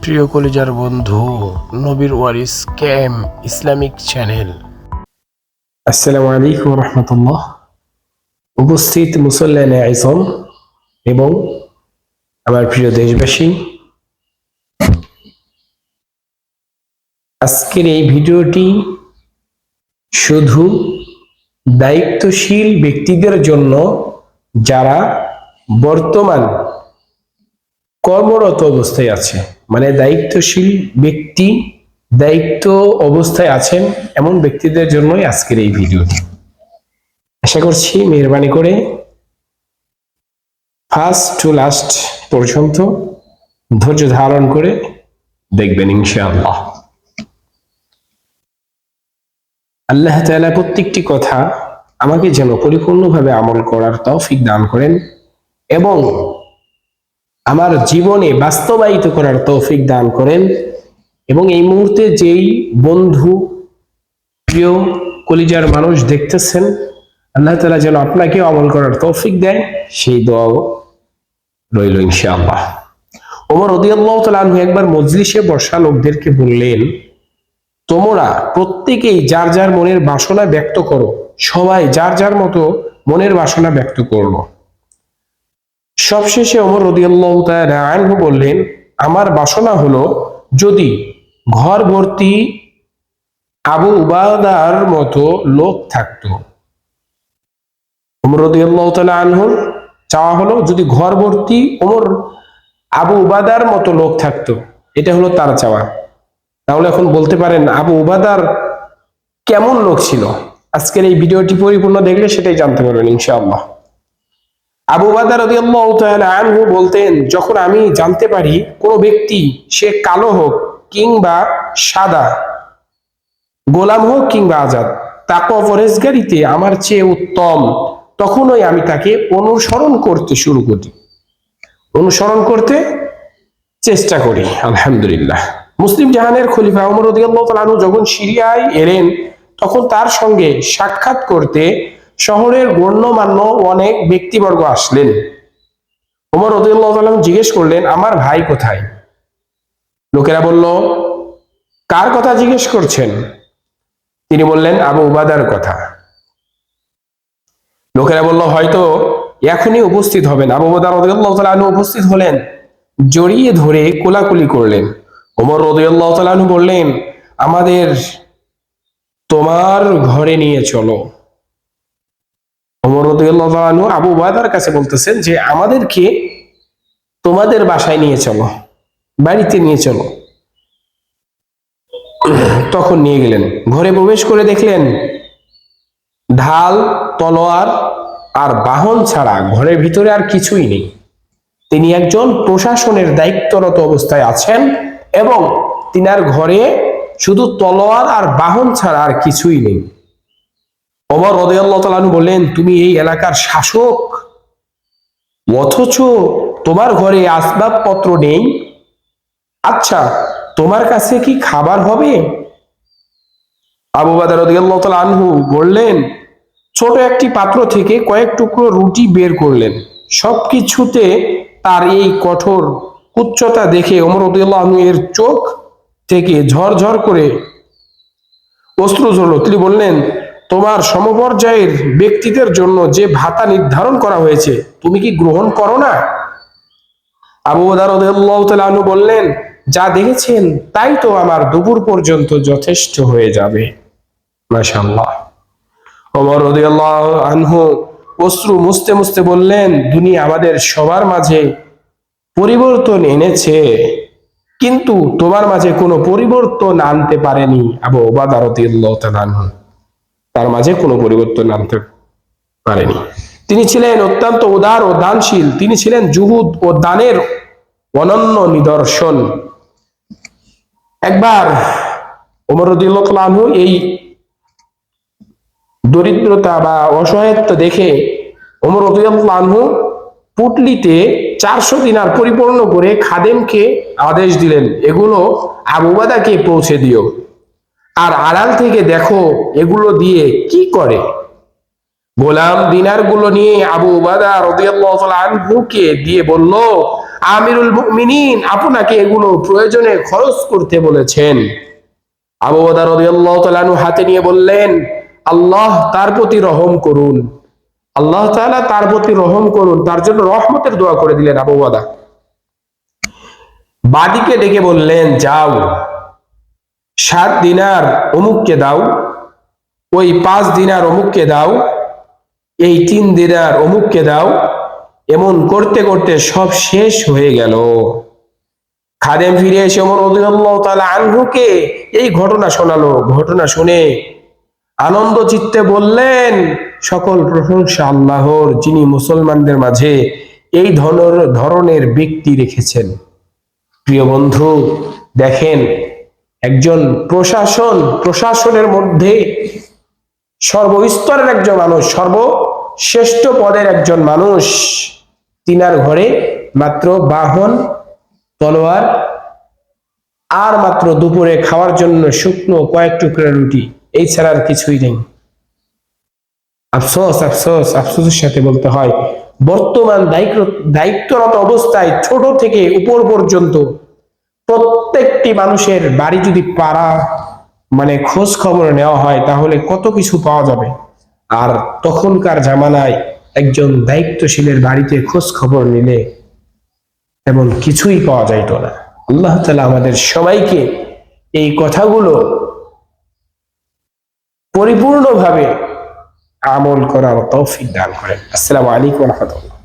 প্রিয় কলিজার বন্ধু, নবীর ওয়ারিস ক্যাম ইসলামিক চ্যানেল। আসসালামু আলাইকুম রহমতুল্লাহ। উপস্থিত মুসল্লানে আইজম এবং আমার প্রিয় দেশবাসী, আজকের এই ভিডিওটি শুধু দায়িত্বশীল ব্যক্তিদের জন্য, যারা বর্তমান কর্মরত অবস্থায় আছে, মানে দায়িত্বশীল ব্যক্তি, দায়িত্ব অবস্থায় আছেন এমন ব্যক্তিদের জন্যই আজকের এই ভিডিওটি। আশা করছি মেহরবানি করে ফার্স্ট টু লাস্ট পর্যন্ত ধৈর্য ধারণ করে দেখবেন ইনশাআল্লাহ। আল্লাহ তাআলা প্রত্যেকটি কথা আমাকে যেন পরিপূর্ণভাবে আমল করার তৌফিক দান করেন এবং আমার জীবনে বাস্তবায়িত করার তৌফিক দান করেন। এবং এই মুহূর্তে যেই বন্ধু, প্রিয় কলিজার মানুষ দেখতেছেন, আল্লাহ তাআলা যেন আপনাকেও আমল করার তৌফিক দেয়, সেই দোয়াও রইল ইনশাআল্লাহ। ওমর রাদিয়াল্লাহু তাআলা আনহু একবার মজলিসে বসা লোকদেরকে বললেন, তোমরা প্রত্যেকেই যার যার মনের বাসনা ব্যক্ত করো। সবাই যার যার মতো মনের বাসনা ব্যক্ত করলো। সবশেষে ওমর রাদিয়াল্লাহু তাআলা আনহু বললেন, আমার বাসনা হলো যদি ঘর ভর্তি আবু উবাদার মতো লোক থাকতো। ওমর রাদিয়াল্লাহু তাআলা আনহুর চাওয়া হলো যদি ঘর ভর্তি আবু উবাদার মতো লোক থাকতো, এটা হলো তার চাওয়া। তাহলে এখন বলতে পারেন আবু উবাদার কেমন লোক ছিল? আজকের এই ভিডিওটি পরিপূর্ণ দেখলে সেটাই জানতে পারবেন ইনশাআল্লাহ। আবু উবাদা রাদিয়াল্লাহু তাআলা আনহু বলতেন, যখন আমি জানতে পারি কোনো ব্যক্তি, সে কালো হোক কিংবা সাদা, গোলাম হোক কিংবা আজাদ, তাকওয়া পরহেজগারিতে আমার চেয়ে উত্তম, তখনই আমি তাকে অনুসরণ করতে শুরু করি, অনুসরণ করতে চেষ্টা করি। আলহামদুলিল্লাহ। মুসলিম জাহানের খলিফা ওমর রাদিয়াল্লাহু তাআলা আনহু যখন সিরিয়ায় এলেন, তখন তার সঙ্গে সাক্ষাৎ করতে শহরের গণ্যমান্য অনেক ব্যক্তিবর্গ আসলেন। ওমর রাদিয়াল্লাহু তাআলা জিজ্ঞেস করলেন, আমার ভাই কোথায়? লোকেরা বলল, কার কথা জিজ্ঞেস করছেন? তিনি বললেন, আবু উবাদার কথা। লোকেরা বলল, হয়তো এখনই উপস্থিত হবেন। আবু উবাদা রাদিয়াল্লাহু তাআলা আনহু উপস্থিত হলেন, জড়িয়ে ধরে কোলাকুলি করলেন। ওমর রাদিয়াল্লাহু তাআলা আনহু বললেন, আমাদের তোমার ঘরে নিয়ে চলো। ওমর রাদিয়াল্লাহু তাআলা আনহু আবু উবাদার কাছে বলতেছেন যে আমাদেরকে তোমাদের বাসায় নিয়ে চলো, বাড়িতে নিয়ে চলো। তখন নিয়ে গেলেন। ঘরে প্রবেশ করে দেখলেন ঢাল, তলোয়ার আর বাহন ছাড়া ঘরের ভিতরে আর কিছুই নেই। তিনি একজন প্রশাসনের দায়িত্বরত অবস্থায় আছেন এবং তিনার ঘরে শুধু তলোয়ার আর বাহন ছাড়া আর কিছুই নেই। ওমর রাদিয়াল্লাহু তাআলা আনহু বললেন, তুমি এই এলাকার শাসক, অথচ তোমার ঘরে আসবাবপত্র নেই। আচ্ছা, তোমার কাছে কি খাবার হবে? আবু উবাদা রাদিয়াল্লাহু তাআলা আনহু বললেন, ছোট একটি পাত্র থেকে কয়েক টুকরো রুটি বের করলেন। সবকিছুতে তার এই কঠোর উচ্চতা দেখে ওমর রাদিয়াল্লাহু আনহু এর চোখ থেকে ঝরঝর করে অশ্রু ঝরল। তিনি বললেন, তোমার সমপর্যায়ের ব্যক্তিদের জন্য যে ভাতা নির্ধারণ করা হয়েছে, তুমি কি গ্রহণ করো না? আবু উবাদা রাদিয়াল্লাহু তাআলা আনহু বললেন, যা দেখেছেন তাই তো আমার দুপুর পর্যন্ত যথেষ্ট হয়ে যাবে। মাশাআল্লাহ। ওমর রাদিয়াল্লাহু আনহু অশ্রু মুছতে মুছতে বললেন, দুনিয়া আমাদের সবার মাঝে পরিবর্তন এনেছে, কিন্তু তোমার মাঝে কোনো পরিবর্তন আনতে পারেনি। আবু উবাদা রাদিয়াল্লাহু তাআলা আনহু তার মাঝে কোনো পরিবর্তন আনতে পারেনি। তিনি ছিলেন অত্যন্ত উদার ও দানশীল। তিনি ছিলেন জুহুদ ও দানের অনন্য নিদর্শন। একবার ওমর রাদিয়াল্লাহু তাআলা আনহু এই দরিদ্রতা বা অসহায়ত্ব দেখে ওমর রাদিয়াল্লাহু আনহু পুটলিতে 400 দিনার পরিপূর্ণ করে খাদেমকে আদেশ দিলেন, এগুলো আবু উবাদাকে পৌঁছে দিও, আর আড়াল থেকে দেখো এগুলো দিয়ে কি করে। গোলাম দিনারগুলো নিয়ে আবু উবাদা রাদিয়াল্লাহু তাআলা আনহুকে দিয়ে বলল, আমিরুল মুমিনিন আপনাকে এগুলো প্রয়োজনে খরচ করতে বলেছেন। আবু বকর রাদিয়াল্লাহু তাআলা আনহু হাতে নিয়ে বললেন, আল্লাহ তার প্রতি রহম করুন, আল্লাহ তাআলা তার প্রতি রহম করুন। তার জন্য রহমতের দোয়া করে দিলেন আবু বকর। বাদীকে ডেকে বললেন, যাও 7 দিনার অমুককে দাও, ওই 5 দিনার অমুককে দাও, এই 3 দিনার অমুককে দাও। এমন করতে করতে সব শেষ হয়ে গেল। খাদেম ফিরে এসে ওমর রাদিয়াল্লাহু তাআলা আনহুকে এই ঘটনা শোনালো। ঘটনা শুনে আনন্দ চিত্তে বললেন, সকল প্রশংসা আল্লাহর, যিনি মুসলমানদের মাঝে এই ধরনের ব্যক্তি রেখেছেন। প্রিয় বন্ধু, দেখেন একজন প্রশাসনের মধ্যে সর্বস্তরের একজন মানুষ, সর্বশ্রেষ্ঠ পদের একজন মানুষ, তিনার ঘরে মাত্র বাহন, তলোয়ার আর মাত্র দুপুরে খাওয়ার জন্য শুকনো কয়েক টুকরা রুটি, এই ছাড়া আর কিছুই নেই। আফসোস আফসোস আফসোসের সাথে বলতে হয়, বর্তমান দায়িত্বরত অবস্থায় ছোট থেকে উপর পর্যন্ত প্রত্যেকটি মানুষের বাড়ি যদি খোঁজ খবর নেওয়া হয় তাহলে কত কিছু পাওয়া যাবে। আর তখনকার জামানায় একজন দায়িত্বশীলের বাড়িতে খোঁজ খবর নিলে এমন কিছুই পাওয়া যাইত না। আল্লাহ তাআলা আমাদের সবাইকে এই কথাগুলো পরিপূর্ণভাবে আমল করার তৌফিক দান করেন। আসসালামু আলাইকুম ওয়া রাহমাতুল্লাহ।